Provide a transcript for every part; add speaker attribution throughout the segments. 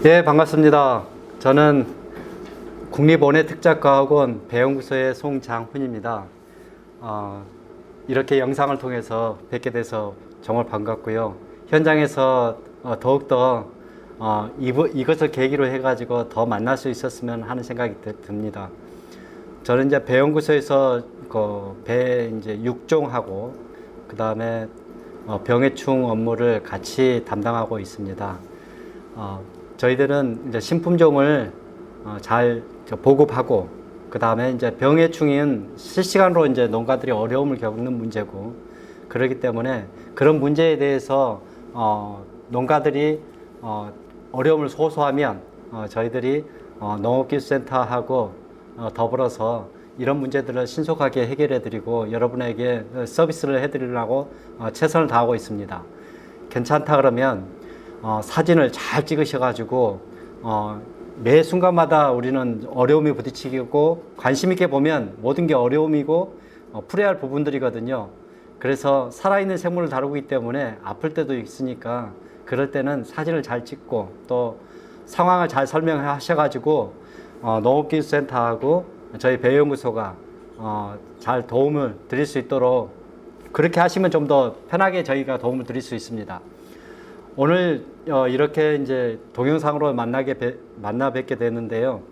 Speaker 1: 예, 반갑습니다. 저는 국립원예특작과학원 배연구소의 송장훈입니다. 이렇게 영상을 통해서 뵙게 돼서 정말 반갑고요. 현장에서 더욱더 이것을 계기로 해가지고 더 만날 수 있었으면 하는 생각이 듭니다. 저는 이제 배연구소에서 배 이제 육종하고 그 다음에 병해충 업무를 같이 담당하고 있습니다. 저희들은 이제 신품종을 잘 보급하고 그 다음에 이제 병해충인 실시간으로 이제 농가들이 어려움을 겪는 문제고 그렇기 때문에 그런 문제에 대해서 농가들이 어려움을 호소하면 저희들이 농업기술센터하고 더불어서 이런 문제들을 신속하게 해결해 드리고 여러분에게 서비스를 해 드리려고 최선을 다하고 있습니다. 괜찮다 그러면 사진을 잘 찍으셔가지고 매 순간마다 우리는 어려움이 부딪히고 관심 있게 보면 모든 게 어려움이고 풀어야 할 부분들이거든요. 그래서 살아있는 생물을 다루기 때문에 아플 때도 있으니까 그럴 때는 사진을 잘 찍고 또 상황을 잘 설명하셔가지고 농업기술센터하고 저희 배연구소가 잘 도움을 드릴 수 있도록 그렇게 하시면 좀 더 편하게 저희가 도움을 드릴 수 있습니다. 오늘 이렇게 이제 동영상으로 만나 뵙게 되는데요.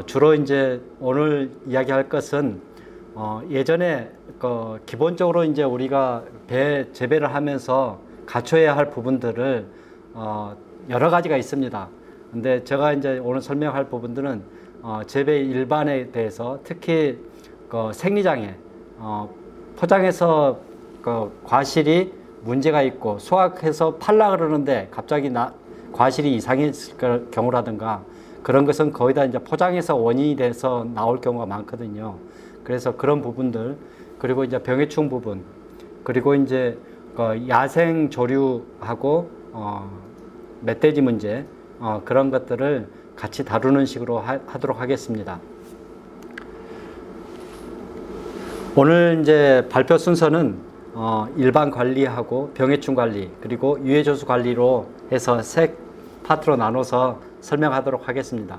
Speaker 1: 주로 이제 오늘 이야기할 것은 예전에 기본적으로 이제 우리가 배 재배를 하면서 갖춰야 할 부분들을 여러 가지가 있습니다. 근데 제가 이제 오늘 설명할 부분들은 재배 일반에 대해서 특히 생리장애 포장해서 과실이 문제가 있고 수확해서 팔라 그러는데 갑자기 과실이 이상했을 경우라든가 그런 것은 거의 다 이제 포장해서 원인이 돼서 나올 경우가 많거든요. 그래서 그런 부분들 그리고 이제 병해충 부분 그리고 이제 야생 조류하고 멧돼지 문제 그런 것들을 같이 다루는 식으로 하도록 하겠습니다. 오늘 이제 발표 순서는 일반 관리하고 병해충 관리 그리고 유해조수 관리로 해서 세 파트로 나눠서 설명하도록 하겠습니다.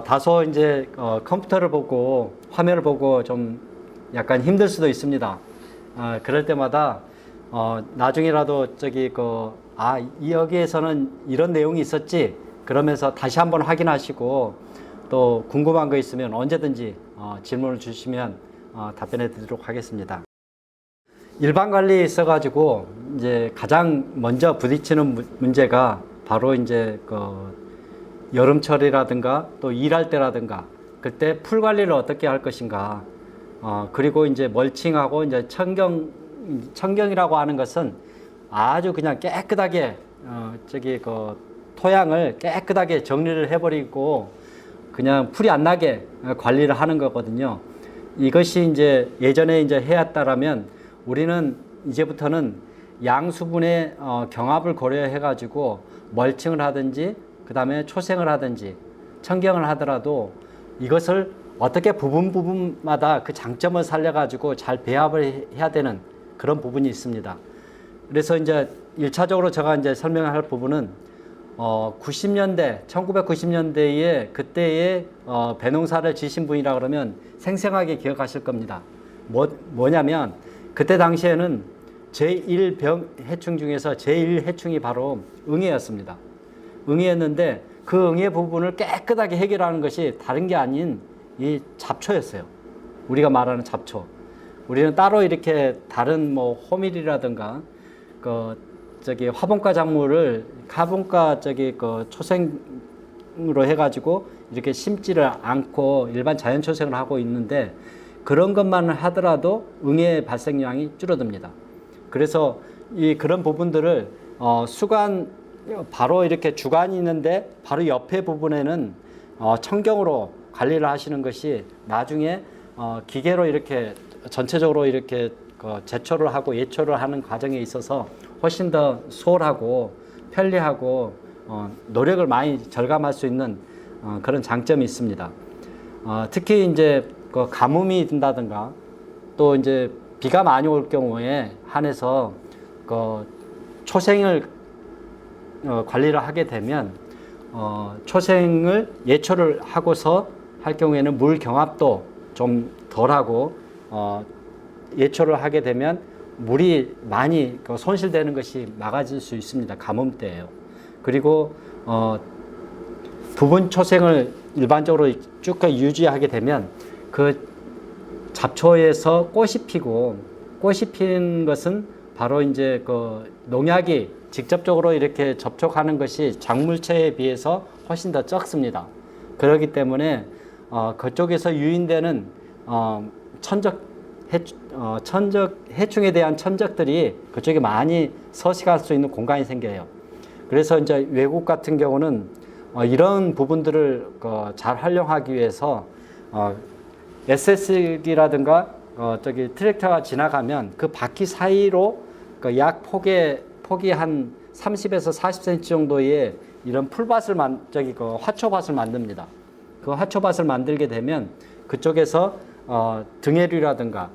Speaker 1: 다소 이제 컴퓨터를 보고 화면을 보고 좀 약간 힘들 수도 있습니다. 그럴 때마다 나중에라도 여기에서는 이런 내용이 있었지 그러면서 다시 한번 확인하시고 또 궁금한 거 있으면 언제든지 질문을 주시면 답변해 드리도록 하겠습니다. 일반 관리에 있어가지고 이제 가장 먼저 부딪히는 문제가 바로 이제 여름철이라든가 또 일할 때라든가 그때 풀 관리를 어떻게 할 것인가 그리고 이제 멀칭하고 이제 청경이라고 하는 것은 아주 그냥 깨끗하게 토양을 깨끗하게 정리를 해버리고 그냥 풀이 안 나게 관리를 하는 거거든요. 이것이 이제 예전에 이제 해왔다라면 우리는 이제부터는 양수분의 경합을 고려해 가지고 멀칭을 하든지 그 다음에 초생을 하든지 청경을 하더라도 이것을 어떻게 부분마다 그 장점을 살려 가지고 잘 배합을 해야 되는 그런 부분이 있습니다. 그래서 이제 1차적으로 제가 이제 설명할 부분은 1990년대에 그때의 배농사를 지신 분이라 그러면 생생하게 기억하실 겁니다. 뭐냐면 그때 당시에는 제1병해충 중에서 제1해충이 바로 응애였습니다. 응애였는데 그 응애 부분을 깨끗하게 해결하는 것이 다른 게 아닌 이 잡초였어요. 우리가 말하는 잡초. 우리는 따로 이렇게 다른 호밀이라든가 화분과 작물을 카본과 초생으로 해가지고 이렇게 심지를 않고 일반 자연 초생을 하고 있는데 그런 것만 하더라도 응애 발생량이 줄어듭니다. 그래서 그런 부분들을 수관 바로 이렇게 주관이 있는데 바로 옆에 부분에는 청경으로 관리를 하시는 것이 나중에 기계로 이렇게 전체적으로 이렇게 제초를 하고 예초를 하는 과정에 있어서 훨씬 더 수월하고 편리하고 노력을 많이 절감할 수 있는 그런 장점이 있습니다. 특히 이제 가뭄이 든다든가 또 이제 비가 많이 올 경우에 한해서 초생을 관리를 하게 되면 초생을 예초를 하고서 할 경우에는 물 경합도 좀 덜하고 예초를 하게 되면 물이 많이 손실되는 것이 막아질 수 있습니다. 가뭄때예요. 그리고 부분 초생을 일반적으로 쭉 유지하게 되면 그 잡초에서 꽃이 피고, 꽃이 핀 것은 바로 이제 그 농약이 직접적으로 이렇게 접촉하는 것이 작물체에 비해서 훨씬 더 적습니다. 그렇기 때문에 그쪽에서 유인되는 해충에 대한 천적들이 그쪽에 많이 서식할 수 있는 공간이 생겨요. 그래서 이제 외국 같은 경우는 이런 부분들을 잘 활용하기 위해서 SS기라든가 트랙터가 지나가면 그 바퀴 사이로 약 폭이 한 30에서 40cm 정도의 이런 풀밭을 화초밭을 만듭니다. 그 화초밭을 만들게 되면 그쪽에서 등해류라든가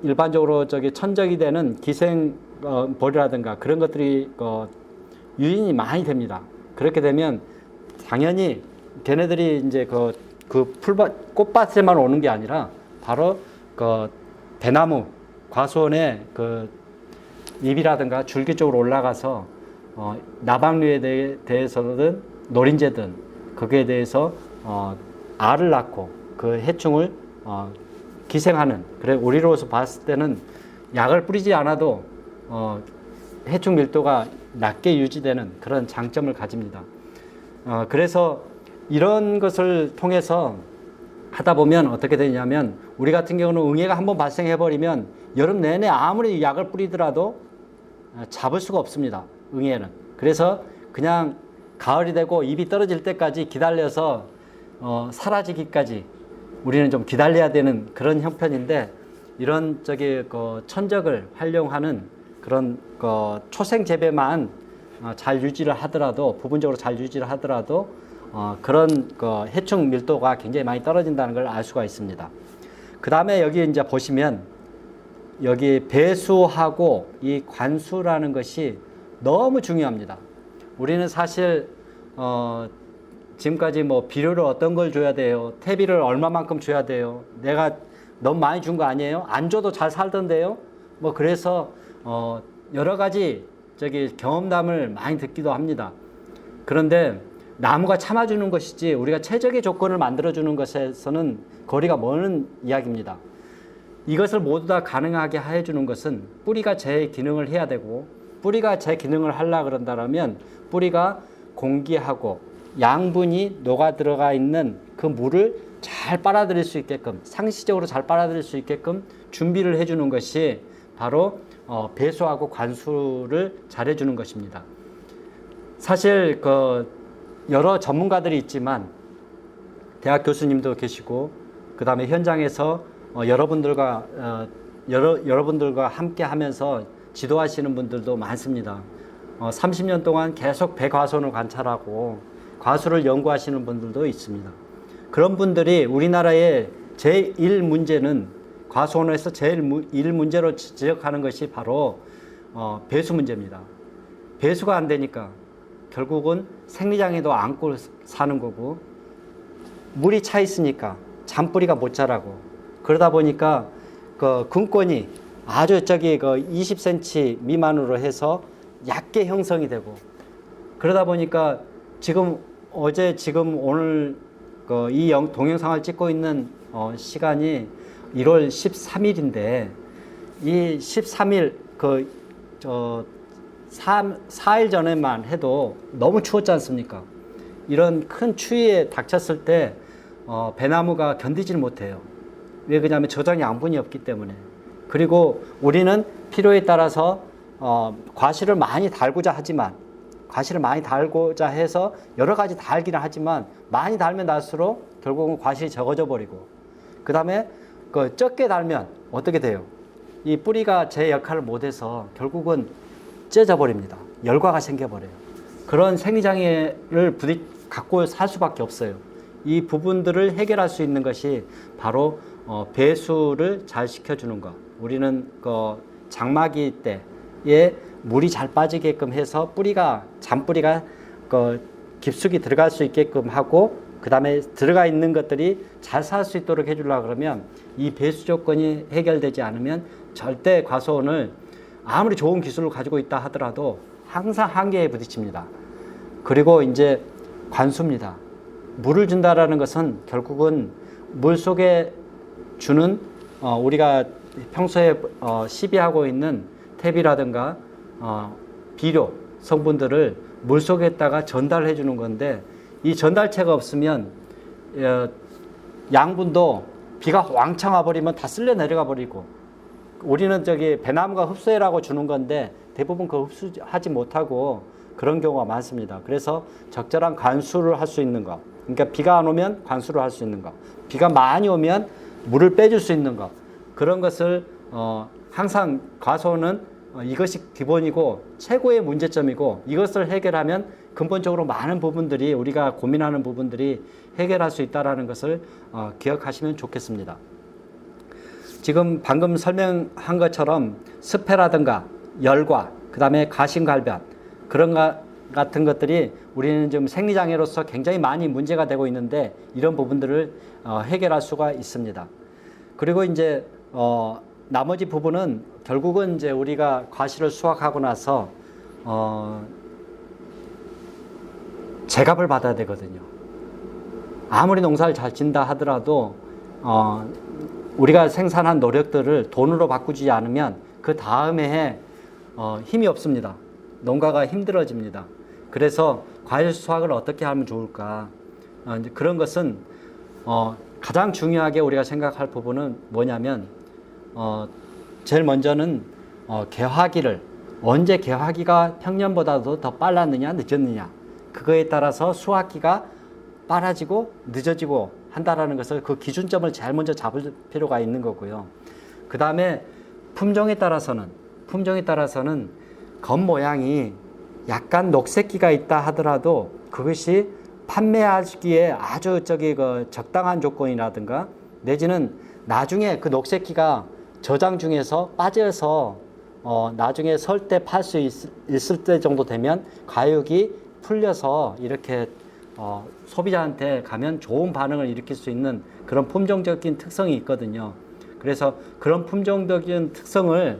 Speaker 1: 일반적으로 천적이 되는 기생벌이라든가 그런 것들이 유인이 많이 됩니다. 그렇게 되면 당연히 걔네들이 이제 그 풀밭, 꽃밭에만 오는 게 아니라 바로 대나무, 과수원의 잎이라든가 줄기 쪽으로 올라가서 나방류에 대해서든 노린재든 거기에 대해서 알을 낳고 그 해충을 기생하는, 그래 우리로서 봤을 때는 약을 뿌리지 않아도 해충 밀도가 낮게 유지되는 그런 장점을 가집니다. 그래서 이런 것을 통해서 하다 보면 어떻게 되냐면, 우리 같은 경우는 응애가 한번 발생해 버리면 여름 내내 아무리 약을 뿌리더라도 잡을 수가 없습니다. 응애는. 그래서 그냥 가을이 되고 잎이 떨어질 때까지 기다려서 사라지기까지 우리는 좀 기다려야 되는 그런 형편인데, 이런 천적을 활용하는 그런 초생 재배만 잘 유지를 하더라도, 부분적으로 잘 유지를 하더라도 그런 해충 밀도가 굉장히 많이 떨어진다는 걸 알 수가 있습니다. 그 다음에 여기 이제 보시면 여기 배수하고 이 관수라는 것이 너무 중요합니다. 우리는 사실 지금까지 비료를 어떤 걸 줘야 돼요? 퇴비를 얼마만큼 줘야 돼요? 내가 너무 많이 준 거 아니에요? 안 줘도 잘 살던데요? 그래서 여러 가지 경험담을 많이 듣기도 합니다. 그런데 나무가 참아주는 것이지 우리가 최적의 조건을 만들어주는 것에서는 거리가 먼 이야기입니다. 이것을 모두 다 가능하게 해주는 것은 뿌리가 제 기능을 해야 되고, 뿌리가 제 기능을 하려고 그런다면 뿌리가 공기하고 양분이 녹아 들어가 있는 그 물을 잘 빨아들일 수 있게끔, 상시적으로 잘 빨아들일 수 있게끔 준비를 해주는 것이 바로 배수하고 관수를 잘 해주는 것입니다. 사실 여러 전문가들이 있지만 대학 교수님도 계시고, 그 다음에 현장에서 여러분들과 함께 하면서 지도하시는 분들도 많습니다. 30년 동안 계속 배과수원을 관찰하고 과수를 연구하시는 분들도 있습니다. 그런 분들이 우리나라의 제1 문제는, 과수원에서 제1 문제로 지적하는 것이 바로 배수 문제입니다. 배수가 안 되니까 결국은 생리장애도 안고 사는 거고, 물이 차 있으니까 잔뿌리가 못 자라고, 그러다 보니까 근권이 아주 20cm 미만으로 해서 얕게 형성이 되고, 그러다 보니까 지금 오늘 이 동영상을 찍고 있는 시간이 1월 13일인데 이 13일 4일 전에만 해도 너무 추웠지 않습니까? 이런 큰 추위에 닥쳤을 때 배나무가 견디지를 못해요. 왜 그러냐면 저장 양분이 없기 때문에. 그리고 우리는 필요에 따라서 과실을 많이 달고자 해서 여러 가지 달기는 하지만, 많이 달면 달수록 결국은 과실이 적어져 버리고, 그 다음에 적게 달면 어떻게 돼요? 이 뿌리가 제 역할을 못해서 결국은 찢어져 버립니다. 열과가 생겨버려요. 그런 생리장애를 갖고 살 수밖에 없어요. 이 부분들을 해결할 수 있는 것이 바로 배수를 잘 시켜주는 것. 우리는 장마기 때에 물이 잘 빠지게끔 해서 잔뿌리가 깊숙이 들어갈 수 있게끔 하고 그 다음에 들어가 있는 것들이 잘 살 수 있도록 해주려고 그러면 이 배수 조건이 해결되지 않으면 절대 과수원을 아무리 좋은 기술을 가지고 있다 하더라도 항상 한계에 부딪힙니다. 그리고 이제 관수입니다. 물을 준다라는 것은 결국은 물 속에 주는 우리가 평소에 시비하고 있는 탭이라든가 비료 성분들을 물 속에다가 전달해 주는 건데 이 전달체가 없으면 양분도 비가 왕창 와버리면 다 쓸려 내려가 버리고 우리는 저기 배나무가 흡수해라고 주는 건데 대부분 그 흡수하지 못하고 그런 경우가 많습니다. 그래서 적절한 관수를 할 수 있는 거, 그러니까 비가 안 오면 관수를 할 수 있는 거, 비가 많이 오면 물을 빼줄 수 있는 거, 그런 것을 항상 과수원은 이것이 기본이고 최고의 문제점이고 이것을 해결하면 근본적으로 많은 부분들이 우리가 고민하는 부분들이 해결할 수 있다는 것을 기억하시면 좋겠습니다. 지금 방금 설명한 것처럼 습해라든가 열과 그 다음에 가심갈변 그런 같은 것들이 우리는 좀 생리장애로서 굉장히 많이 문제가 되고 있는데 이런 부분들을 해결할 수가 있습니다. 그리고 이제 나머지 부분은 결국은 이제 우리가 과실을 수확하고 나서 제값을 받아야 되거든요. 아무리 농사를 잘 짓는다 하더라도 우리가 생산한 노력들을 돈으로 바꾸지 않으면 그 다음에 해 힘이 없습니다. 농가가 힘들어집니다. 그래서 과일 수확을 어떻게 하면 좋을까? 그런 것은 가장 중요하게 우리가 생각할 부분은 뭐냐면 제일 먼저는 개화기를 언제 개화기가 평년보다도 더 빨랐느냐 늦었느냐 그거에 따라서 수확기가 빨라지고 늦어지고 한다라는 것을 그 기준점을 제일 먼저 잡을 필요가 있는 거고요. 그 다음에 품종에 따라서는 겉모양이 약간 녹색기가 있다 하더라도 그것이 판매하기에 아주 적당한 조건이라든가 내지는 나중에 그 녹색기가 저장 중에서 빠져서 나중에 설 때 팔 수 있을 때 정도 되면 과육이 풀려서 이렇게 소비자한테 가면 좋은 반응을 일으킬 수 있는 그런 품종적인 특성이 있거든요. 그래서 그런 품종적인 특성을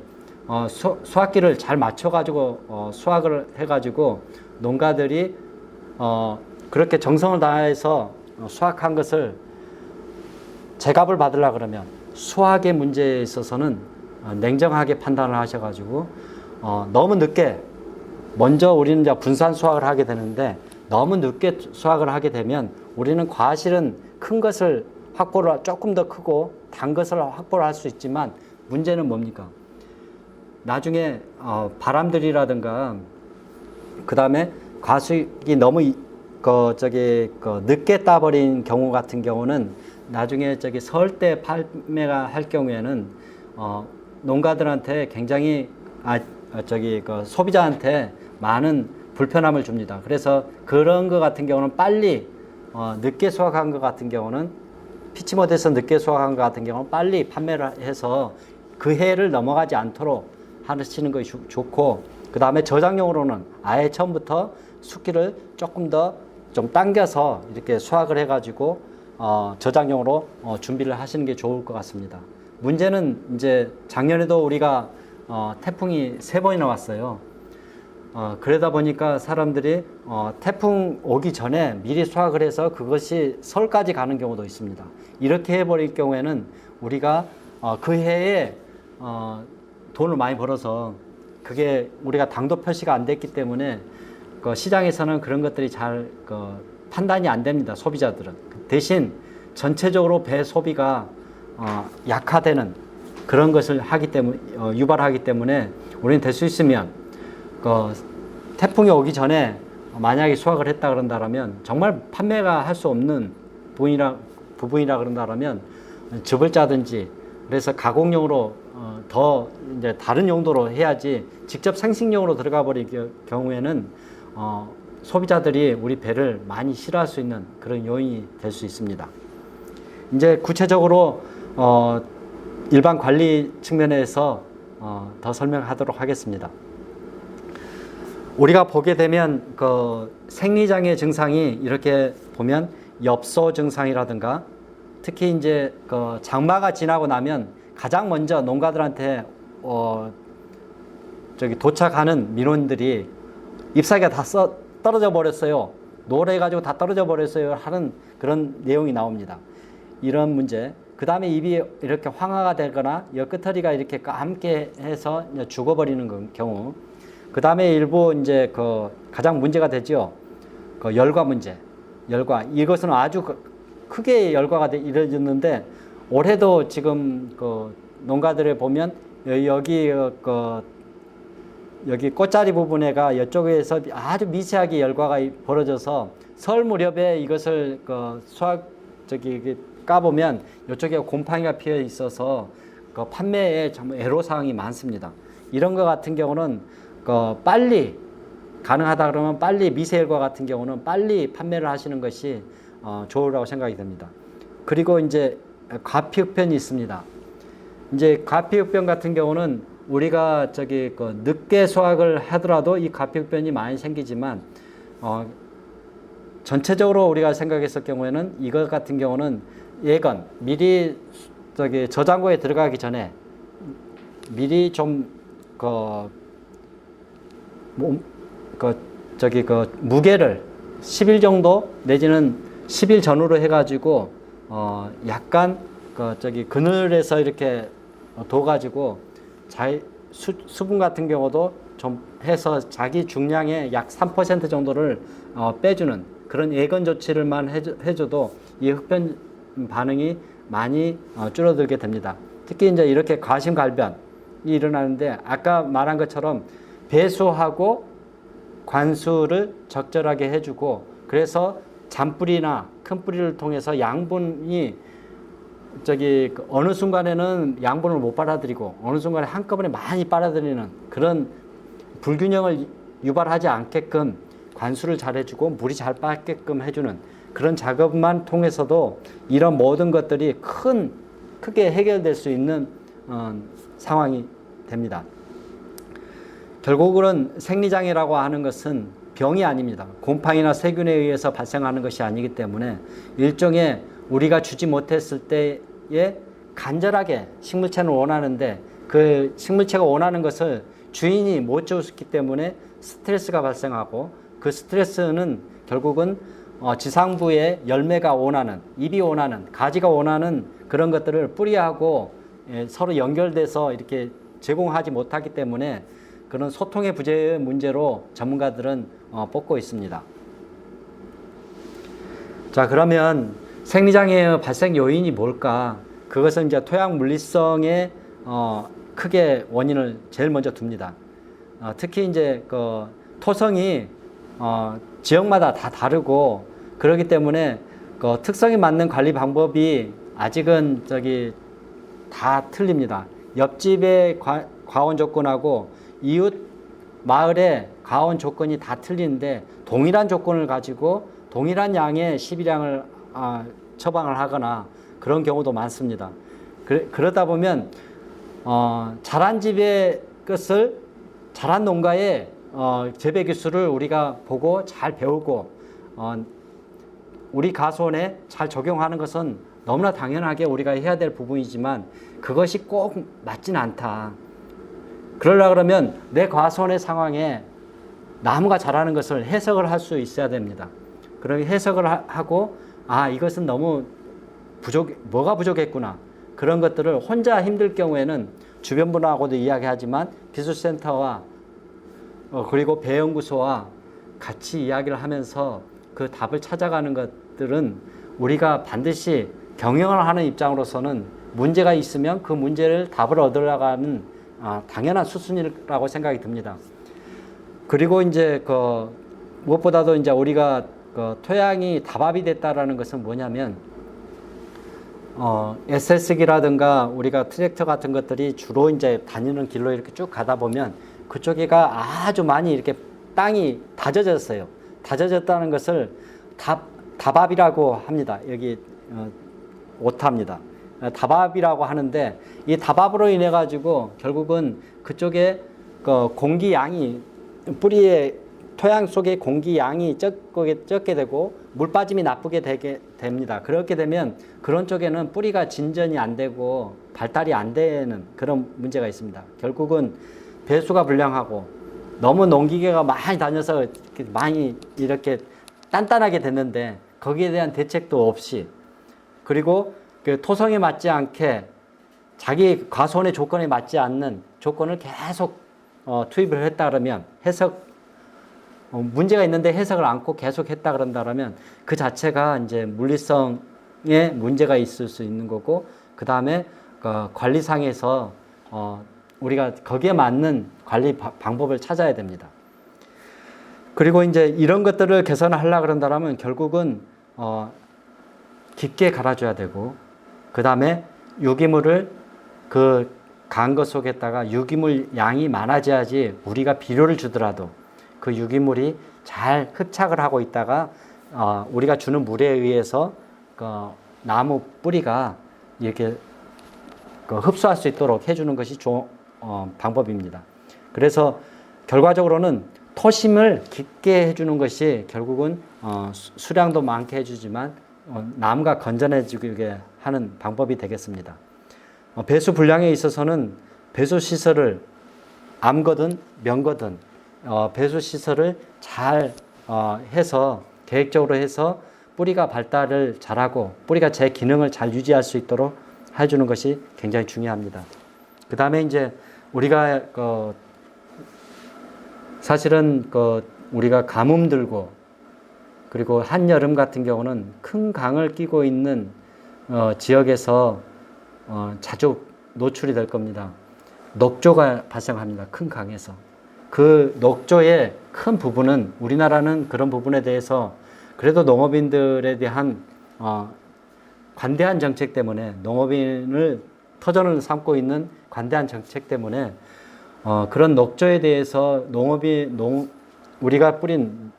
Speaker 1: 수확기를 잘 맞춰가지고 수확을 해가지고 농가들이 그렇게 정성을 다해서 수확한 것을 제값을 받으려고 그러면 수확의 문제에 있어서는 냉정하게 판단을 하셔가지고 너무 늦게 먼저 우리는 이제 분산 수확을 하게 되는데 너무 늦게 수확을 하게 되면 우리는 과실은 큰 것을 확보를 조금 더 크고 단 것을 확보를 할 수 있지만 문제는 뭡니까? 나중에 바람들이라든가 그 다음에 과수익이 너무 늦게 따버린 경우 같은 경우는 나중에 설 때 판매가 할 경우에는 농가들한테 굉장히 소비자한테 많은 불편함을 줍니다. 그래서 그런 것 같은 경우는 빨리 늦게 수확한 것 같은 경우는 피치 못해서 늦게 수확한 것 같은 경우는 빨리 판매를 해서 그 해를 넘어가지 않도록 하시는 것이 좋고 그 다음에 저장용으로는 아예 처음부터 숙기를 조금 더 좀 당겨서 이렇게 수확을 해가지고 저장용으로 준비를 하시는 게 좋을 것 같습니다. 문제는 이제 작년에도 우리가 태풍이 3번이나 왔어요. 그러다 보니까 사람들이 태풍 오기 전에 미리 수확을 해서 그것이 설까지 가는 경우도 있습니다. 이렇게 해버릴 경우에는 우리가 그 해에 돈을 많이 벌어서 그게 우리가 당도 표시가 안 됐기 때문에 시장에서는 그런 것들이 잘 판단이 안 됩니다. 소비자들은. 대신 전체적으로 배 소비가 약화되는 그런 것을 하기 때문에 유발하기 때문에 우리는 될 수 있으면 태풍이 오기 전에 만약에 수확을 했다 그런다면 정말 판매가 할 수 없는 부분이라 그런다면 즙을 짜든지 그래서 가공용으로 더 이제 다른 용도로 해야지 직접 생식용으로 들어가 버릴 경우에는 소비자들이 우리 배를 많이 싫어할 수 있는 그런 요인이 될 수 있습니다. 이제 구체적으로 일반 관리 측면에서 더 설명하도록 하겠습니다. 우리가 보게 되면 그 생리장애 증상이 이렇게 보면 엽소 증상이라든가 특히 이제 그 장마가 지나고 나면 가장 먼저 농가들한테 도착하는 민원들이 잎사귀가 다 떨어져 버렸어요. 노래가지고 다 떨어져 버렸어요. 하는 그런 내용이 나옵니다. 이런 문제. 그 다음에 잎이 이렇게 황화가 되거나 엿끝터리가 이렇게 감게 해서 죽어버리는 경우. 그 다음에 일부 이제 그 가장 문제가 되죠. 그 열과 문제. 열과. 이것은 아주 크게 열과가 이루어졌는데 올해도 지금 그 농가들에 보면 여기 꽃자리 부분에가 이쪽에서 아주 미세하게 열과가 벌어져서 설 무렵에 이것을 까보면 이쪽에 곰팡이가 피어 있어서 그 판매에 참 애로사항이 많습니다. 이런 것 같은 경우는 빨리 가능하다 그러면 빨리 미세열과 같은 경우는 빨리 판매를 하시는 것이 좋으라고 생각이 듭니다. 그리고 이제 과피흡변이 있습니다. 이제 과피흡변 같은 경우는 우리가 늦게 수확을 하더라도 이 과피흡변이 많이 생기지만 전체적으로 우리가 생각했을 경우에는 이것 같은 경우는 예건 미리 저장고에 들어가기 전에 미리 좀 무게를 10일 정도 내지는 10일 전후로 해가지고 약간 그늘에서 이렇게 둬가지고 수분 같은 경우도 좀 해서 자기 중량의 약 3% 정도를 빼주는 그런 예건 조치를만 해줘도 이 흡변 반응이 많이 줄어들게 됩니다. 특히 이제 이렇게 과심갈변이 일어나는데 아까 말한 것처럼 배수하고 관수를 적절하게 해주고 그래서 잔뿌리나 큰 뿌리를 통해서 양분이 어느 순간에는 양분을 못 빨아들이고 어느 순간에 한꺼번에 많이 빨아들이는 그런 불균형을 유발하지 않게끔 관수를 잘 해주고 물이 잘 빠게끔 해주는 그런 작업만 통해서도 이런 모든 것들이 크게 해결될 수 있는 상황이 됩니다. 결국은 생리장애라고 하는 것은 병이 아닙니다. 곰팡이나 세균에 의해서 발생하는 것이 아니기 때문에 일종의 우리가 주지 못했을 때에 간절하게 식물체는 원하는데 그 식물체가 원하는 것을 주인이 못 줬기 때문에 스트레스가 발생하고 그 스트레스는 결국은 지상부의 열매가 원하는, 잎이 원하는, 가지가 원하는 그런 것들을 뿌리하고 서로 연결돼서 이렇게 제공하지 못하기 때문에 그런 소통의 부재의 문제로 전문가들은 뽑고 있습니다. 자, 그러면 생리장애의 발생 요인이 뭘까? 그것은 이제 토양 물리성에 크게 원인을 제일 먼저 둡니다. 특히 이제 그 토성이 지역마다 다 다르고 그렇기 때문에 그 특성에 맞는 관리 방법이 아직은 다 틀립니다. 옆집의 과원 조건하고 이웃 마을의 과원 조건이 다 틀리는데 동일한 조건을 가지고 동일한 양의 시비량을 처방을 하거나 그런 경우도 많습니다. 그러다 보면 잘한 집의 것을 잘한 농가의 재배 기술을 우리가 보고 잘 배우고 우리 가수원에 잘 적용하는 것은 너무나 당연하게 우리가 해야 될 부분이지만 그것이 꼭 맞진 않다. 그러려고 그러면 내 과수원의 상황에 나무가 자라는 것을 해석을 할 수 있어야 됩니다. 그렇게 해석을 하고 이것은 너무 뭐가 부족했구나. 그런 것들을 혼자 힘들 경우에는 주변 분하고도 이야기하지만 기술센터와 그리고 배연구소와 같이 이야기를 하면서 그 답을 찾아가는 것들은 우리가 반드시 경영을 하는 입장으로서는 문제가 있으면 그 문제를 답을 얻으려가는 당연한 수순이라고 생각이 듭니다. 그리고 이제 무엇보다도 이제 우리가 토양이 다밥이 됐다라는 것은 뭐냐면 SS기라든가 우리가 트랙터 같은 것들이 주로 이제 다니는 길로 이렇게 쭉 가다 보면 그쪽에가 아주 많이 이렇게 땅이 다져졌어요. 다져졌다는 것을 다밥이라고 합니다. 여기 오타입니다. 다밥이라고 하는데 이 다밥으로 인해 가지고 결국은 그쪽에 공기 양이 뿌리에 토양 속의 공기 양이 적게 되고 물 빠짐이 나쁘게 되게 됩니다. 그렇게 되면 그런 쪽에는 뿌리가 진전이 안 되고 발달이 안 되는 그런 문제가 있습니다. 결국은 배수가 불량하고 너무 농기계가 많이 다녀서 많이 이렇게 단단하게 됐는데 거기에 대한 대책도 없이, 그리고 그 토성에 맞지 않게 자기 과수원의 조건에 맞지 않는 조건을 계속 투입을 했다 그러면 문제가 있는데 해석을 안고 계속 했다 그런다면 그 자체가 이제 물리성에 문제가 있을 수 있는 거고, 그 다음에 관리상에서 우리가 거기에 맞는 관리 방법을 찾아야 됩니다. 그리고 이제 이런 것들을 개선하려고 그런다면 결국은 깊게 갈아줘야 되고, 그 다음에 유기물을 그 간 것 속에다가 유기물 양이 많아져야지 우리가 비료를 주더라도 그 유기물이 잘 흡착을 하고 있다가 우리가 주는 물에 의해서 나무 뿌리가 이렇게 흡수할 수 있도록 해주는 것이 방법입니다. 그래서 결과적으로는 토심을 깊게 해주는 것이 결국은 수량도 많게 해주지만 나무가 건전해지게 하는 방법이 되겠습니다. 배수 분량에 있어서는 배수 시설을 암거든 명거든 배수 시설을 잘 해서 계획적으로 해서 뿌리가 발달을 잘하고 뿌리가 제 기능을 잘 유지할 수 있도록 해주는 것이 굉장히 중요합니다. 그 다음에 이제 우리가 사실은 우리가 가뭄 들고 그리고 한여름 같은 경우는 큰 강을 끼고 있는 지역에서 자주 노출이 될 겁니다. 녹조가 발생합니다. 큰 강에서. 그 녹조의 큰 부분은 우리나라는 그런 부분에 대해서 그래도 농업인들에 대한 관대한 정책 때문에 농업인을 터전을 삼고 있는 관대한 정책 때문에 그런 녹조에 대해서 우리가 뿌린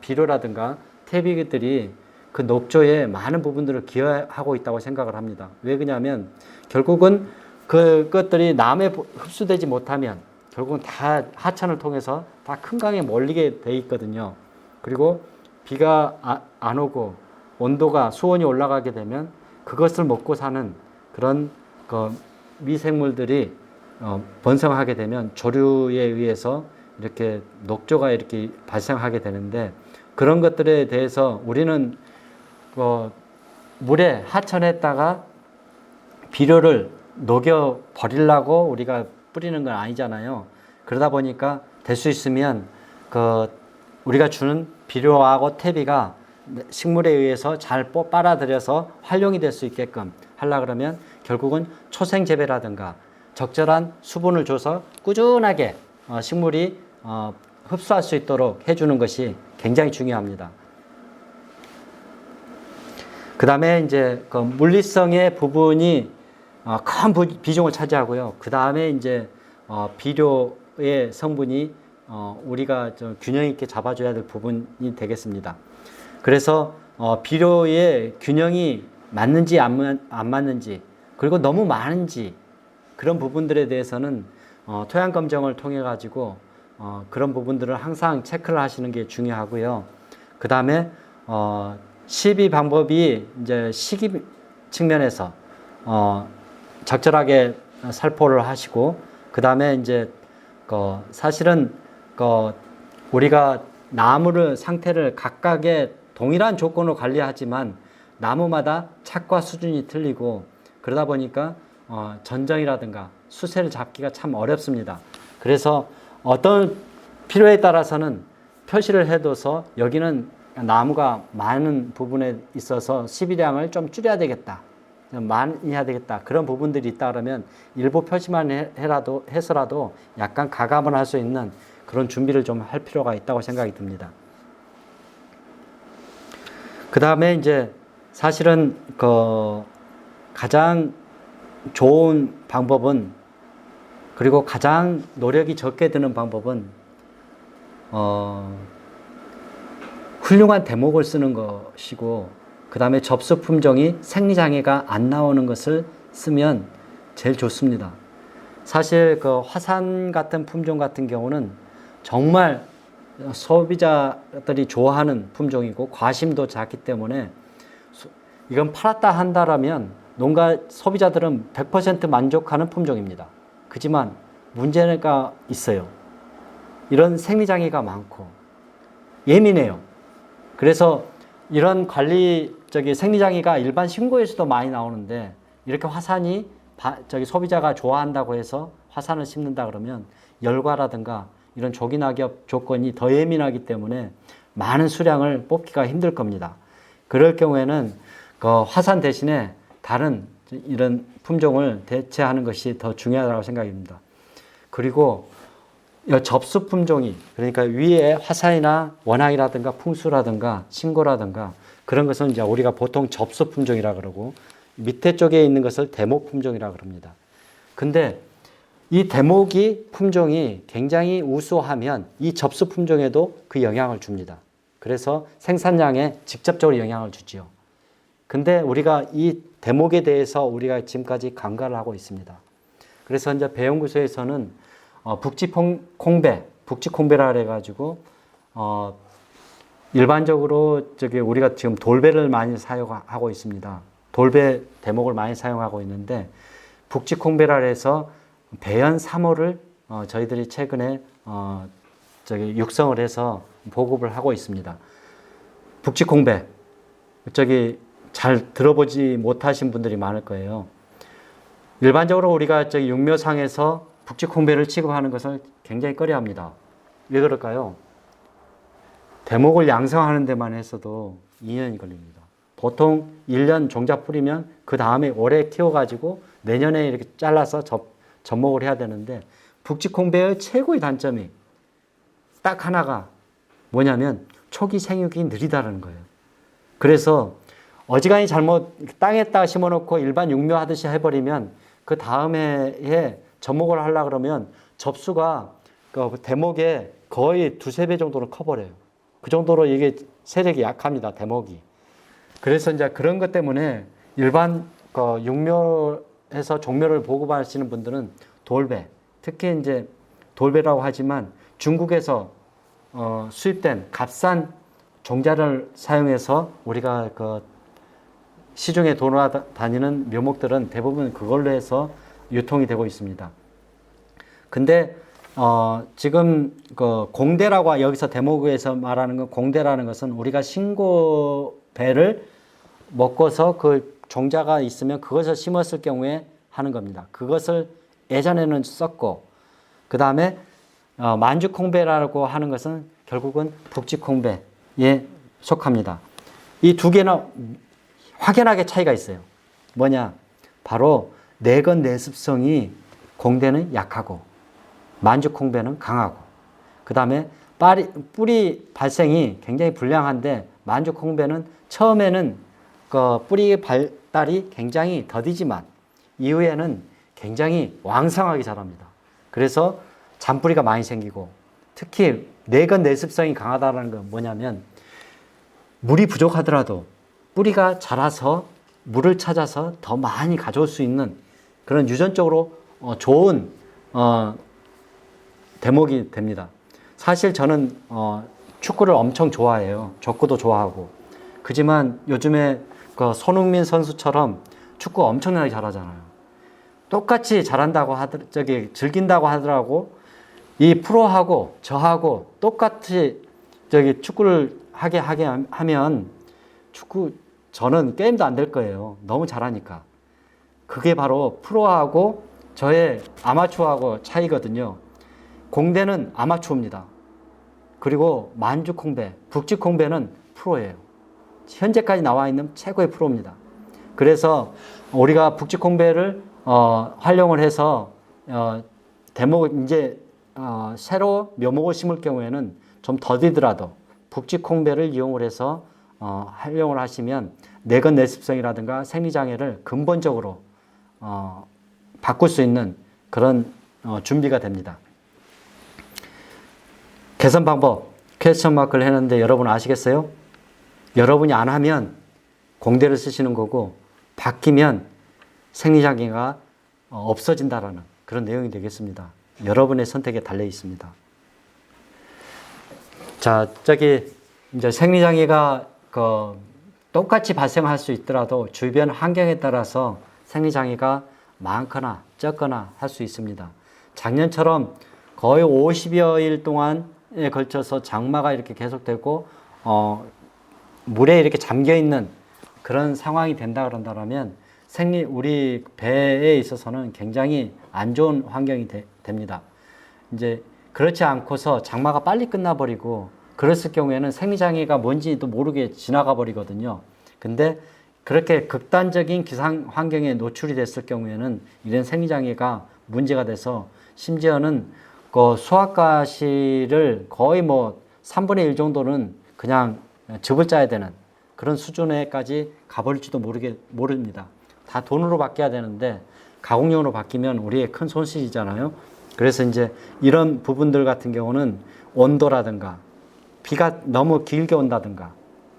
Speaker 1: 비료라든가 퇴비들이 그 녹조에 많은 부분들을 기여하고 있다고 생각을 합니다. 왜 그러냐면 결국은 그것들이 남에 흡수되지 못하면 결국은 다 하천을 통해서 다 큰 강에 몰리게 돼 있거든요. 그리고 비가 안 오고 온도가 수온이 올라가게 되면 그것을 먹고 사는 그런 미생물들이 번성하게 되면 조류에 의해서 이렇게 녹조가 이렇게 발생하게 되는데, 그런 것들에 대해서 우리는 물에 하천에다가 비료를 녹여 버리려고 우리가 뿌리는 건 아니잖아요. 그러다 보니까 될 수 있으면 우리가 주는 비료하고 퇴비가 식물에 의해서 잘 빨아들여서 활용이 될 수 있게끔 하려 그러면 결국은 초생 재배라든가 적절한 수분을 줘서 꾸준하게 식물이 흡수할 수 있도록 해주는 것이 굉장히 중요합니다. 그 다음에 이제 물리성의 부분이 큰 비중을 차지하고요. 그 다음에 이제 비료의 성분이 우리가 좀 균형 있게 잡아줘야 될 부분이 되겠습니다. 그래서 비료의 균형이 맞는지 안 맞는지, 그리고 너무 많은지, 그런 부분들에 대해서는 토양 검정을 통해 가지고 그런 부분들을 항상 체크를 하시는 게 중요하고요. 그 다음에 시비 방법이 이제 시기 측면에서 적절하게 살포를 하시고, 그 다음에 이제 사실은 우리가 나무를 상태를 각각의 동일한 조건으로 관리하지만 나무마다 착과 수준이 틀리고, 그러다 보니까 전정이라든가 수세를 잡기가 참 어렵습니다. 그래서 어떤 필요에 따라서는 표시를 해둬서 여기는 나무가 많은 부분에 있어서 시비량을 좀 줄여야 되겠다, 많이 해야 되겠다, 그런 부분들이 있다 그러면 일부 표시만 해서라도 약간 가감을 할 수 있는 그런 준비를 좀 할 필요가 있다고 생각이 듭니다. 그 다음에 이제 사실은 가장 좋은 방법은, 그리고 가장 노력이 적게 드는 방법은 훌륭한 대목을 쓰는 것이고, 그 다음에 접수 품종이 생리장애가 안 나오는 것을 쓰면 제일 좋습니다. 사실 화산 같은 품종 같은 경우는 정말 소비자들이 좋아하는 품종이고 과심도 작기 때문에 이건 팔았다 한다라면 농가 소비자들은 100% 만족하는 품종입니다. 그지만 문제가 있어요. 이런 생리장애가 많고 예민해요. 그래서 이런 생리장애가 일반 신고에서도 많이 나오는데 이렇게 화산이 소비자가 좋아한다고 해서 화산을 심는다 그러면 열과라든가 이런 조기낙엽 조건이 더 예민하기 때문에 많은 수량을 뽑기가 힘들 겁니다. 그럴 경우에는 그 화산 대신에 다른 이런 품종을 대체하는 것이 더 중요하다고 생각합니다. 그리고 접수 품종이, 그러니까 위에 화산이나 원앙이라든가 풍수라든가 신고라든가 그런 것은 이제 우리가 보통 접수 품종이라 그러고 밑에 쪽에 있는 것을 대목 품종이라 그럽니다. 근데 이 대목이 품종이 굉장히 우수하면 이 접수 품종에도 그 영향을 줍니다. 그래서 생산량에 직접적으로 영향을 주지요. 근데 우리가 이 대목에 대해서 우리가 지금까지 간과를 하고 있습니다. 그래서 이제 배연구소에서는 북지콩배라 그래가지고 일반적으로 우리가 지금 돌배를 많이 사용하고 있습니다. 돌배 대목을 많이 사용하고 있는데 북지콩배라 해서 배연 3호를 저희들이 최근에 육성을 해서 보급을 하고 있습니다. 북지콩배 잘 들어보지 못하신 분들이 많을 거예요. 일반적으로 우리가 육묘상에서 북지콩배를 취급하는 것을 굉장히 꺼려합니다. 왜 그럴까요? 대목을 양성하는 데만 해서도 2년이 걸립니다. 보통 1년 종자 뿌리면 그 다음에 올해 키워가지고 내년에 이렇게 잘라서 접목을 해야 되는데 북지콩배의 최고의 단점이 딱 하나가 뭐냐면 초기 생육이 느리다는 거예요. 그래서 어지간히 잘못 땅에다가 심어놓고 일반 육묘하듯이 해버리면 그 다음에 접목을 하려고 그러면 접수가 그 대목에 거의 2-3배 정도로 커버려요. 그 정도로 이게 세력이 약합니다, 대목이. 그래서 이제 그런 것 때문에 일반 육묘에서 종묘를 보급하시는 분들은 돌배, 특히 이제 돌배라고 하지만 중국에서 수입된 값싼 종자를 사용해서 우리가 시중에 돌아다니는 묘목들은 대부분 그걸로 해서 유통이 되고 있습니다. 근데 지금 공대라고 여기서 대목에서 말하는 건 공대라는 것은 우리가 신고배를 먹고서 그 종자가 있으면 그것을 심었을 경우에 하는 겁니다. 그것을 예전에는 썼고 그 다음에 만주콩배라고 하는 것은 결국은 북지콩배에 속합니다. 이 두 개는 확연하게 차이가 있어요. 뭐냐? 바로 내건 내습성이 공대는 약하고 만주콩배는 강하고 그 다음에 뿌리 발생이 굉장히 불량한데 만주콩배는 처음에는 뿌리 발달이 굉장히 더디지만 이후에는 굉장히 왕성하게 자랍니다. 그래서 잔뿌리가 많이 생기고 특히 내건 내습성이 강하다는 건 뭐냐면 물이 부족하더라도 뿌리가 자라서 물을 찾아서 더 많이 가져올 수 있는 그런 유전적으로 좋은 대목이 됩니다. 사실 저는 축구를 엄청 좋아해요. 족구도 좋아하고. 그지만 요즘에 손흥민 선수처럼 축구 엄청나게 잘하잖아요. 똑같이 잘한다고 즐긴다고 하더라고. 이 프로하고 저하고 똑같이 축구를 하게 하면 저는 게임도 안 될 거예요. 너무 잘하니까. 그게 바로 프로하고 저의 아마추어하고 차이거든요. 공대는 아마추어입니다. 그리고 만주콩배, 북지콩배는 프로예요. 현재까지 나와 있는 최고의 프로입니다. 그래서 우리가 북지콩배를 활용을 해서 대목을 이제 새로 묘목을 심을 경우에는 좀 더디더라도 북지콩배를 이용을 해서 활용을 하시면 내건 내습성이라든가 생리장애를 근본적으로 바꿀 수 있는 그런 준비가 됩니다. 개선 방법 퀘스천 마크를 했는데 여러분 아시겠어요? 여러분이 안 하면 공대를 쓰시는 거고 바뀌면 생리장애가 없어진다라는 그런 내용이 되겠습니다. 여러분의 선택에 달려 있습니다. 자, 저기 이제 생리장애가 똑같이 발생할 수 있더라도 주변 환경에 따라서 생리장애가 많거나 적거나 할 수 있습니다. 작년처럼 거의 50여일 동안에 걸쳐서 장마가 이렇게 계속되고 물에 이렇게 잠겨 있는 그런 상황이 된다 그런다면 우리 배에 있어서는 굉장히 안 좋은 환경이 됩니다. 이제 그렇지 않고서 장마가 빨리 끝나버리고 그랬을 경우에는 생리장애가 뭔지도 모르게 지나가 버리거든요. 근데 그렇게 극단적인 기상 환경에 노출이 됐을 경우에는 이런 생리장애가 문제가 돼서 심지어는 그 수학과실을 거의 뭐 3분의 1 정도는 그냥 즙을 짜야 되는 그런 수준에까지 가버릴지도 모릅니다. 다 돈으로 바뀌어야 되는데 가공용으로 바뀌면 우리의 큰 손실이잖아요. 그래서 이제 이런 부분들 같은 경우는 온도라든가 비가 너무 길게 온다든가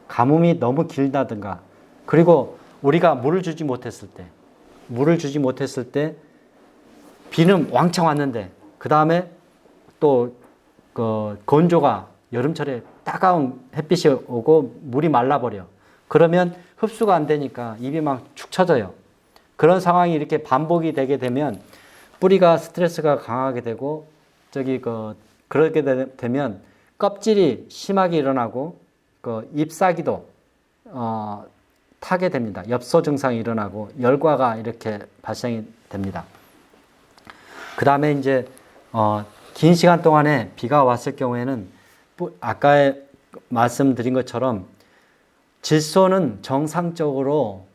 Speaker 1: 가뭄이 너무 길다든가 그리고 우리가 물을 주지 못했을 때 비는 왕창 왔는데 그 다음에 또 그 건조가 여름철에 따가운 햇빛이 오고 물이 말라버려. 그러면 흡수가 안 되니까 입이 막 축 처져요. 그런 상황이 이렇게 반복이 되게 되면 뿌리가 스트레스가 강하게 되고 그렇게 되면 껍질이 심하게 일어나고 잎사귀도 타게 됩니다. 엽소 증상이 일어나고 열과가 이렇게 발생이 됩니다. 그 다음에 이제 긴 시간 동안에 비가 왔을 경우에는 아까 말씀드린 것처럼 질소는 정상적으로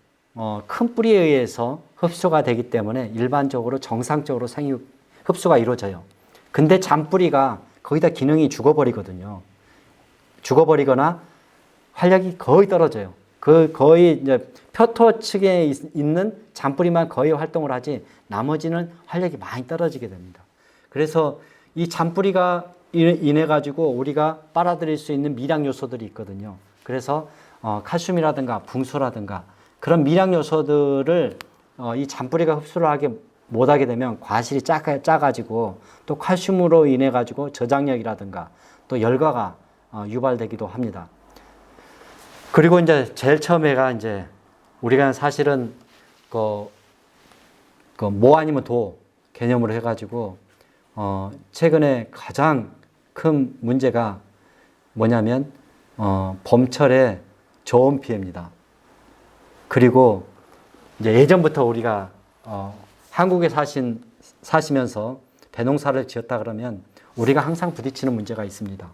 Speaker 1: 큰 뿌리에 의해서 흡수가 되기 때문에 일반적으로 정상적으로 흡수가 이루어져요. 근데 잔뿌리가 거기다 기능이 죽어버리거든요. 죽어버리거나 활력이 거의 떨어져요. 거의 이제 표토 측에 있는 잔뿌리만 거의 활동을 하지 나머지는 활력이 많이 떨어지게 됩니다. 그래서 이 잔뿌리가 인해 가지고 우리가 빨아들일 수 있는 미량 요소들이 있거든요. 그래서 칼슘이라든가 붕소라든가 그런 미량 요소들을 이 잔뿌리가 흡수를 못하게 되면 과실이 짜가지고 또 칼슘으로 인해 가지고 저장력이라든가 또 열과가 유발되기도 합니다. 그리고 이제 제일 처음에가 이제 우리가 사실은 뭐 아니면 도 개념으로 해가지고 최근에 가장 큰 문제가 뭐냐면 봄철에 저온 피해입니다. 그리고 이제 예전부터 우리가 한국에 사시면서 배농사를 지었다 그러면 우리가 항상 부딪히는 문제가 있습니다.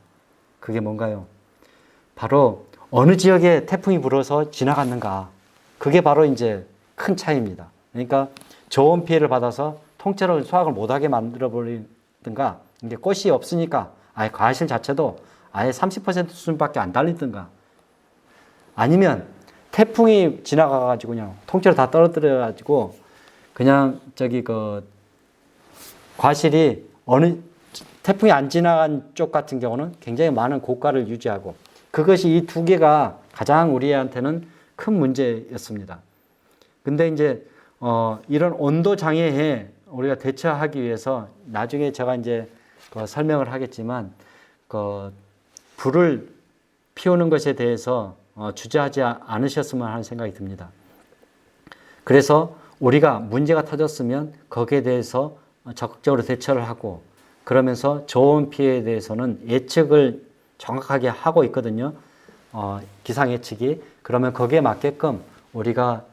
Speaker 1: 그게 뭔가요? 바로 어느 지역에 태풍이 불어서 지나갔는가. 그게 바로 이제 큰 차이입니다. 그러니까 저온 피해를 받아서 통째로 수확을 못하게 만들어버리든가, 이게 꽃이 없으니까 아예 과실 자체도 아예 30% 수준밖에 안 달리든가, 아니면 태풍이 지나가가지고 그냥 통째로 다 떨어뜨려가지고 그냥 과실이 태풍이 안 지나간 쪽 같은 경우는 굉장히 많은 고가를 유지하고, 그것이 이 두 개가 가장 우리한테는 큰 문제였습니다. 근데 이제 이런 온도 장애에 우리가 대처하기 위해서 나중에 제가 이제 설명을 하겠지만 불을 피우는 것에 대해서 주저하지 않으셨으면 하는 생각이 듭니다. 그래서 우리가 문제가 터졌으면 거기에 대해서 적극적으로 대처를 하고, 그러면서 저온 피해에 대해서는 예측을 정확하게 하고 있거든요. 기상 예측이. 그러면 거기에 맞게끔 우리가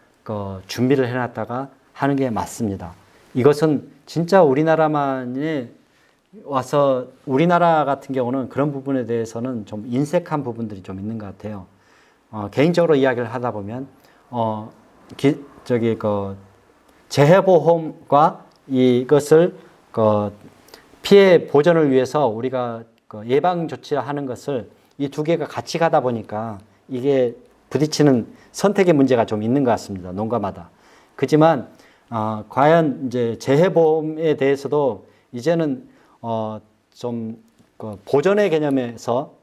Speaker 1: 준비를 해놨다가 하는 게 맞습니다. 이것은 진짜 우리나라만에 와서, 우리나라 같은 경우는 그런 부분에 대해서는 좀 인색한 부분들이 좀 있는 것 같아요. 개인적으로 이야기를 하다 보면 재해보험과 이것을 피해 보전을 위해서 우리가 예방 조치를 하는 것을, 이 두 개가 같이 가다 보니까 이게 부딪히는 선택의 문제가 좀 있는 것 같습니다. 농가마다. 그렇지만 과연 이제 재해보험에 대해서도 이제는 좀 보전의 개념에서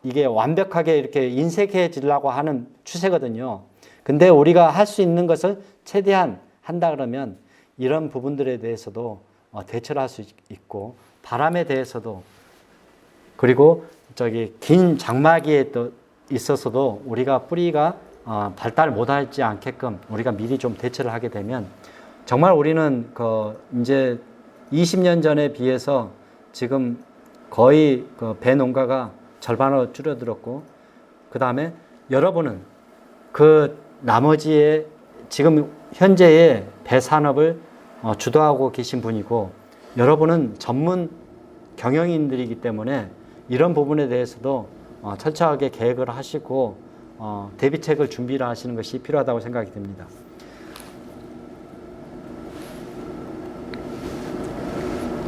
Speaker 1: 이게 완벽하게 이렇게 인색해지려고 하는 추세거든요. 근데 우리가 할 수 있는 것을 최대한 한다 그러면 이런 부분들에 대해서도 대처를 할 수 있고, 바람에 대해서도 그리고 저기 긴 장마기에 또 있어서도 우리가 뿌리가 발달 못하지 않게끔 우리가 미리 좀 대처를 하게 되면 정말 우리는 이제 20년 전에 비해서 지금 거의 배 농가가 절반으로 줄어들었고, 그 다음에 여러분은 그 나머지의 지금 현재의 배 산업을 주도하고 계신 분이고, 여러분은 전문 경영인들이기 때문에 이런 부분에 대해서도 철저하게 계획을 하시고 대비책을 준비를 하시는 것이 필요하다고 생각이 듭니다.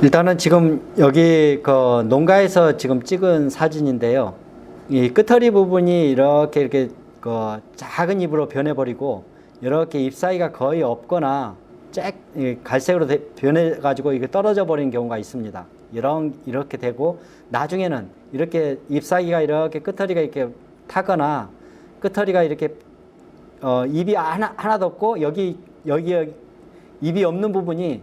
Speaker 1: 일단은 지금 여기 농가에서 지금 찍은 사진인데요. 이 끄트리 부분이 이렇게 작은 잎으로 변해버리고 이렇게 잎 사이가 거의 없거나 갈색으로 변해가지고 이게 떨어져 버리는 경우가 있습니다. 이렇게 되고 나중에는 이렇게 잎 사이가 이렇게 끄트리가 이렇게 타거나 끄트리가 이렇게 잎이 하나도 없고 여기 잎이 없는 부분이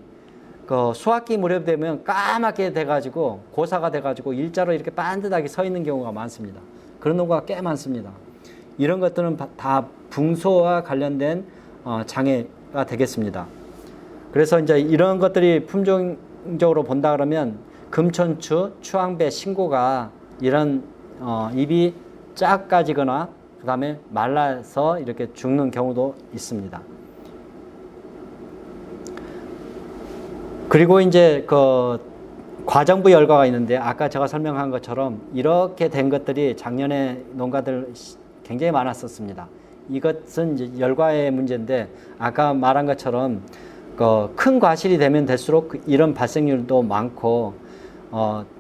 Speaker 1: 수확기 무렵 되면 까맣게 돼가지고 고사가 돼가지고 일자로 이렇게 반듯하게 서 있는 경우가 많습니다. 그런 농가가 꽤 많습니다. 이런 것들은 다 붕소와 관련된 장애가 되겠습니다. 그래서 이제 이런 것들이 품종적으로 본다 그러면 금천추, 추황배, 신고가 이런 잎이 작아지거나 그 다음에 말라서 이렇게 죽는 경우도 있습니다. 그리고 이제 과정부 열과가 있는데 아까 제가 설명한 것처럼 이렇게 된 것들이 작년에 농가들 굉장히 많았었습니다. 이것은 이제 열과의 문제인데 아까 말한 것처럼 큰 과실이 되면 될수록 이런 발생률도 많고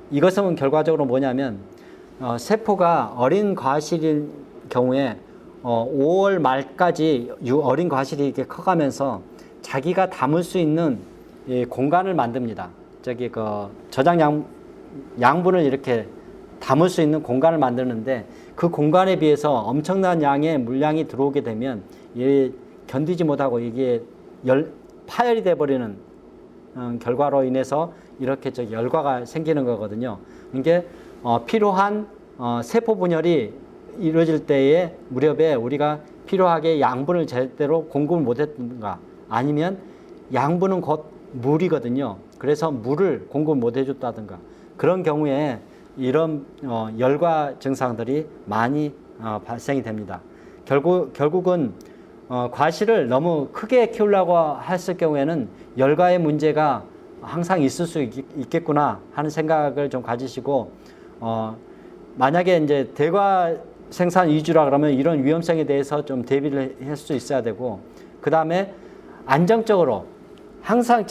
Speaker 1: 이것은 결과적으로 뭐냐면 세포가 어린 과실일 경우에 5월 말까지 어린 과실이 이렇게 커가면서 자기가 담을 수 있는 이 공간을 만듭니다. 저장 양분을 이렇게 담을 수 있는 공간을 만드는데 그 공간에 비해서 엄청난 양의 물량이 들어오게 되면 견디지 못하고 이게 파열이 돼버리는 결과로 인해서 이렇게 열과가 생기는 거거든요. 이게 필요한 세포 분열이 이루어질 때의 무렵에 우리가 필요하게 양분을 제대로 공급을 못했던가 아니면 양분은 곧 물이거든요. 그래서 물을 공급 못 해줬다든가 그런 경우에 이런 열과 증상들이 많이 발생이 됩니다. 결국은 과실을 너무 크게 키우려고 했을 경우에는 열과의 문제가 항상 있을 수 있겠구나 하는 생각을 좀 가지시고 만약에 이제 대과 생산 위주라 그러면 이런 위험성에 대해서 좀 대비를 할 수 있어야 되고, 그 다음에 안정적으로 항상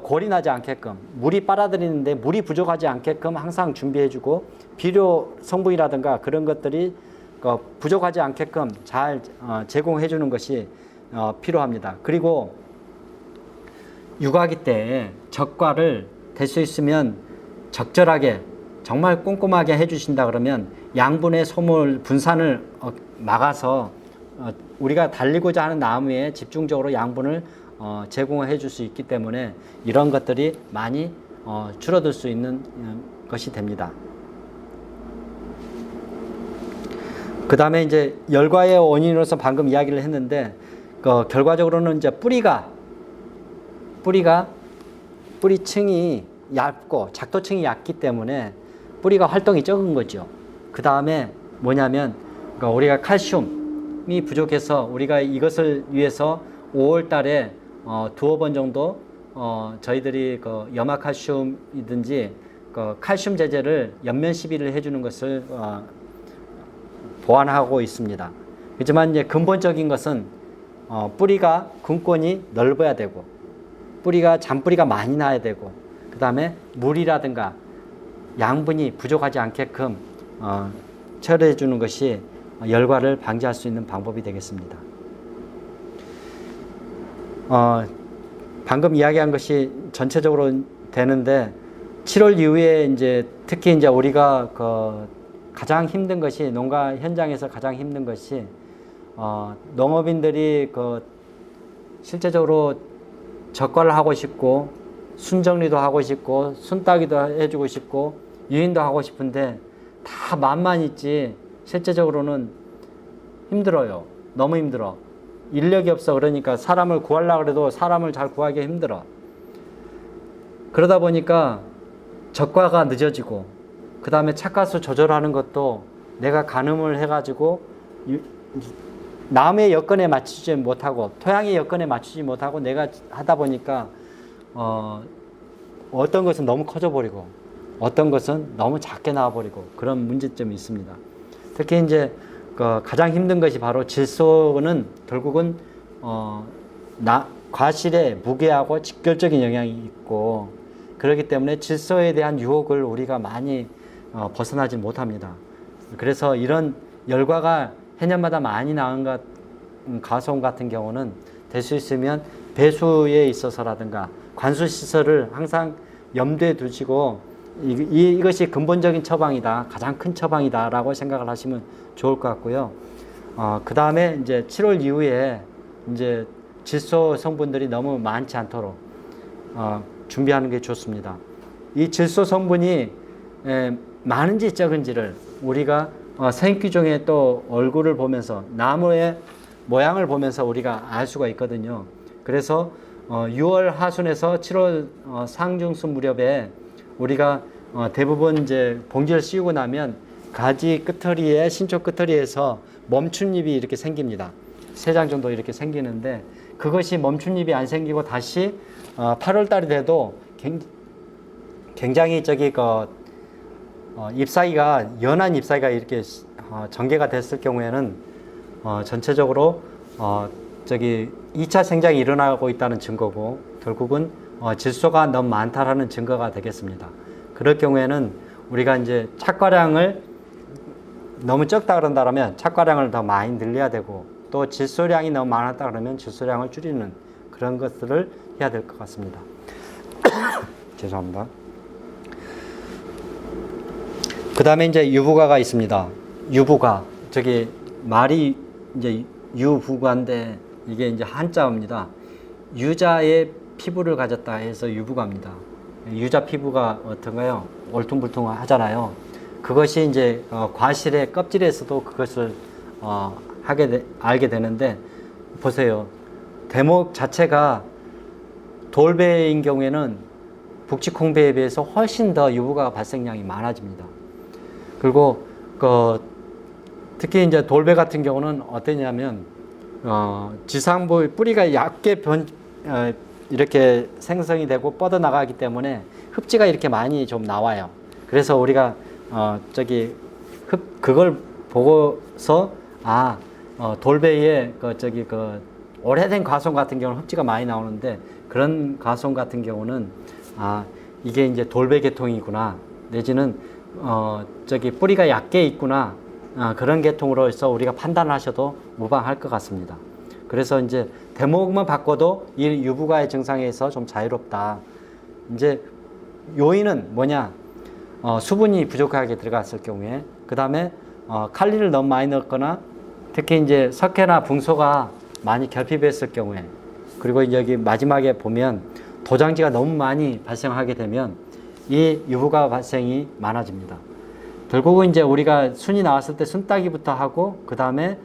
Speaker 1: 골이 나지 않게끔 물이 빨아들이는데 물이 부족하지 않게끔 항상 준비해주고 비료 성분이라든가 그런 것들이 부족하지 않게끔 잘 제공해주는 것이 필요합니다. 그리고 육아기 때 적과를 될 수 있으면 적절하게 정말 꼼꼼하게 해주신다 그러면 양분의 소물 분산을 막아서 우리가 달리고자 하는 나무에 집중적으로 양분을 제공해 줄 수 있기 때문에 이런 것들이 많이 줄어들 수 있는 것이 됩니다. 그 다음에 이제 열과의 원인으로서 방금 이야기를 했는데 결과적으로는 이제 뿌리층이 얇고 작도층이 얇기 때문에 뿌리가 활동이 적은 거죠. 그 다음에 뭐냐면 우리가 칼슘이 부족해서 우리가 이것을 위해서 5월 달에 두어 번 정도 저희들이 염화칼슘이든지 칼슘 제제를 연면 시비를 해주는 것을 보완하고 있습니다. 하지만 이제 근본적인 것은 뿌리가 근권이 넓어야 되고 잔뿌리가 많이 나야 되고 그 다음에 물이라든가 양분이 부족하지 않게끔 처리해 주는 것이 열과를 방지할 수 있는 방법이 되겠습니다. 방금 이야기한 것이 전체적으로 되는데 7월 이후에 이제 특히 이제 우리가 가장 힘든 것이 농가 현장에서 가장 힘든 것이 농업인들이 실제적으로 적과를 하고 싶고 순정리도 하고 싶고 순따기도 해주고 싶고 유인도 하고 싶은데 다 맘만 있지 실제적으로는 힘들어요. 너무 힘들어. 인력이 없어. 그러니까 사람을 구하려고 해도 사람을 잘 구하기 힘들어. 그러다 보니까 적과가 늦어지고 그 다음에 차가수 조절하는 것도 내가 가늠을 해가지고 남의 여건에 맞추지 못하고 토양의 여건에 맞추지 못하고 내가 하다 보니까 어떤 것은 너무 커져 버리고 어떤 것은 너무 작게 나와 버리고 그런 문제점이 있습니다. 특히 이제 가장 힘든 것이 바로 질소는 결국은 과실에 무게하고 직결적인 영향이 있고 그렇기 때문에 질소에 대한 유혹을 우리가 많이 벗어나지 못합니다. 그래서 이런 열과가 해년마다 많이 나온 가수원 같은 경우는 될 수 있으면 배수에 있어서라든가 관수시설을 항상 염두에 두시고 이것이 근본적인 처방이다, 가장 큰 처방이다 라고 생각을 하시면 좋을 것 같고요. 그 다음에 이제 7월 이후에 이제 질소 성분들이 너무 많지 않도록 준비하는 게 좋습니다. 이 질소 성분이 많은지 적은지를 우리가 생육기종의 또 얼굴을 보면서 나무의 모양을 보면서 우리가 알 수가 있거든요. 그래서 6월 하순에서 7월 상중순 무렵에 우리가 대부분 이제 봉지를 씌우고 나면 가지 끝터리에 신초 끝터리에서 멈춘잎이 이렇게 생깁니다. 3장 정도 이렇게 생기는데 그것이 멈춘잎이 안 생기고 다시 8월 달이 돼도 굉장히 잎사귀가 연한 잎사귀가 이렇게 전개가 됐을 경우에는 전체적으로 2차 생장이 일어나고 있다는 증거고 결국은 질소가 너무 많다라는 증거가 되겠습니다. 그럴 경우에는 우리가 이제 착과량을 너무 적다 그런다면 착과량을 더 많이 늘려야 되고 또 질소량이 너무 많았다 그러면 질소량을 줄이는 그런 것들을 해야 될 것 같습니다. 죄송합니다. 그 다음에 이제 유부가가 있습니다. 유부가 말이 이제 유부가인데 이게 이제 한자어입니다. 유자의 피부를 가졌다 해서 유부가입니다. 유자 피부가 어떤가요? 얼퉁불퉁하잖아요. 그것이 이제 과실의 껍질에서도 그것을 알게 되는데 보세요. 대목 자체가 돌배인 경우에는 북측홍배에 비해서 훨씬 더 유부가 발생량이 많아집니다. 그리고 특히 이제 돌배 같은 경우는 어떠냐면 지상부 뿌리가 얇게 이렇게 생성이 되고 뻗어 나가기 때문에 흡지가 이렇게 많이 좀 나와요. 그래서 우리가 그걸 보고서 돌배에 오래된 과수원 같은 경우는 흡지가 많이 나오는데 그런 과수원 같은 경우는 이게 이제 돌배 계통이구나 내지는 뿌리가 얇게 있구나 그런 계통으로서 우리가 판단하셔도 무방할 것 같습니다. 그래서 이제 대목만 바꿔도 이 유부가의 증상에서 좀 자유롭다. 이제 요인은 뭐냐? 수분이 부족하게 들어갔을 경우에, 그 다음에 칼리를 너무 많이 넣거나, 특히 이제 석회나 붕소가 많이 결핍했을 경우에, 그리고 이제 여기 마지막에 보면 도장지가 너무 많이 발생하게 되면 이 유부가 발생이 많아집니다. 결국은 이제 우리가 순이 나왔을 때 순따기부터 하고 그 다음에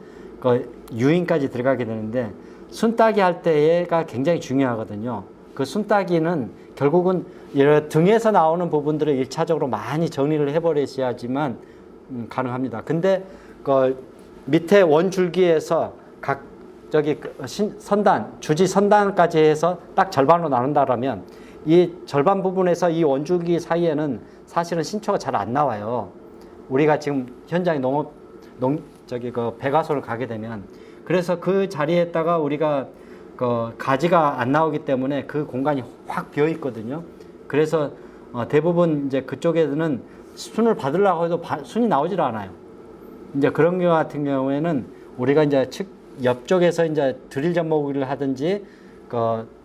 Speaker 1: 유인까지 들어가게 되는데 순따기 할 때가 굉장히 중요하거든요. 그 순따기는 결국은 등에서 나오는 부분들을 1차적으로 많이 정리를 해버리셔야지만 가능합니다. 근데 밑에 원줄기에서 각 선단, 주지 선단까지 해서 딱 절반으로 나눈다라면 이 절반 부분에서 이 원줄기 사이에는 사실은 신초가 잘 안 나와요. 우리가 지금 현장에 배가소를 가게 되면 그래서 그 자리에다가 우리가 가지가 안 나오기 때문에 그 공간이 확 비어 있거든요. 그래서 대부분 이제 그쪽에는 순을 받으려고 해도 순이 나오질 않아요. 이제 그런 경우 같은 경우에는 우리가 이제 옆쪽에서 이제 드릴 젖먹이를 하든지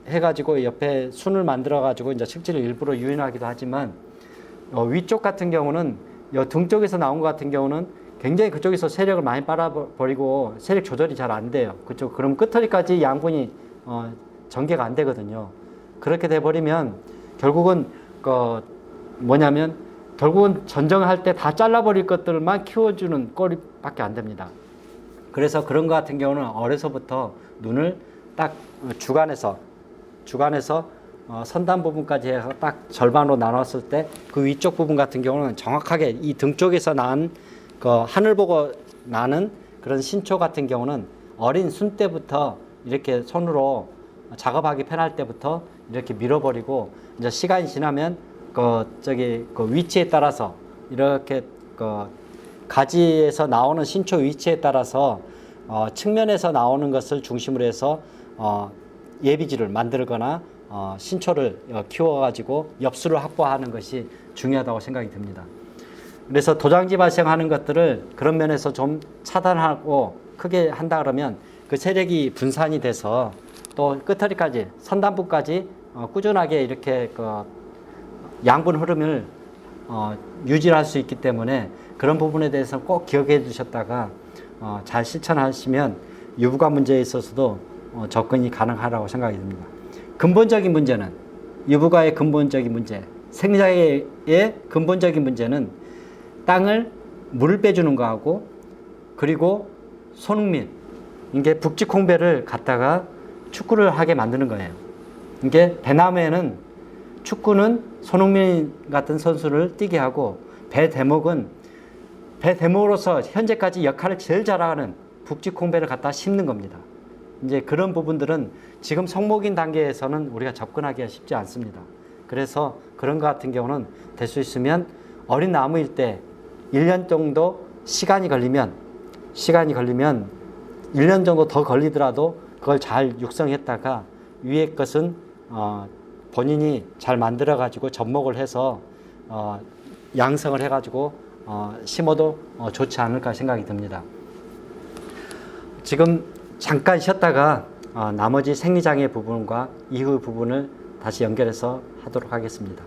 Speaker 1: 해가지고 옆에 순을 만들어가지고 이제 식지를 일부러 유인하기도 하지만 위쪽 같은 경우는 등 쪽에서 나온 것 같은 경우는 굉장히 그쪽에서 세력을 많이 빨아버리고 세력 조절이 잘 안 돼요. 그쪽 그럼 끝터리까지 양분이 전개가 안 되거든요. 그렇게 돼버리면 결국은 뭐냐면 결국은 전정할 때 다 잘라버릴 것들만 키워주는 꼴밖에 안 됩니다. 그래서 그런 것 같은 경우는 어려서부터 눈을 딱 주간에서 선단 부분까지 해서 딱 절반으로 나눴을 때 그 위쪽 부분 같은 경우는 정확하게 이 등 쪽에서 난 그 하늘 보고 나는 그런 신초 같은 경우는 어린 순 때부터 이렇게 손으로 작업하기 편할 때부터 이렇게 밀어버리고 이제 시간이 지나면 그 위치에 따라서 이렇게 그 가지에서 나오는 신초 위치에 따라서 측면에서 나오는 것을 중심으로 해서 예비지를 만들거나 신초를 키워가지고 엽수를 확보하는 것이 중요하다고 생각이 듭니다. 그래서 도장지 발생하는 것들을 그런 면에서 좀 차단하고 크게 한다 그러면 그 세력이 분산이 돼서 또 끝처리까지 선단부까지 꾸준하게 이렇게 그 양분 흐름을 유지할 수 있기 때문에 그런 부분에 대해서 꼭 기억해 주셨다가 잘 실천하시면 유부가 문제에 있어서도 접근이 가능하다고 생각이 듭니다. 근본적인 문제는 유부가의 근본적인 문제, 생자의 근본적인 문제는 땅을 물을 빼주는 거하고 그리고 손흥민, 이게 북직홍배를 갖다가 축구를 하게 만드는 거예요. 이게 배나무에는 축구는 손흥민 같은 선수를 뛰게 하고 배대목은 배대목으로서 현재까지 역할을 제일 잘하는 북직홍배를 갖다 심는 겁니다. 이제 그런 부분들은 지금 성목인 단계에서는 우리가 접근하기가 쉽지 않습니다. 그래서 그런 것 같은 경우는 될 수 있으면 어린 나무일 때 1년 정도 시간이 걸리면 1년 정도 더 걸리더라도 그걸 잘 육성했다가 위에 것은 본인이 잘 만들어 가지고 접목을 해서 양성을 해 가지고 심어도 좋지 않을까 생각이 듭니다. 지금 잠깐 쉬었다가 나머지 생리장애 부분과 이후 부분을 다시 연결해서 하도록 하겠습니다.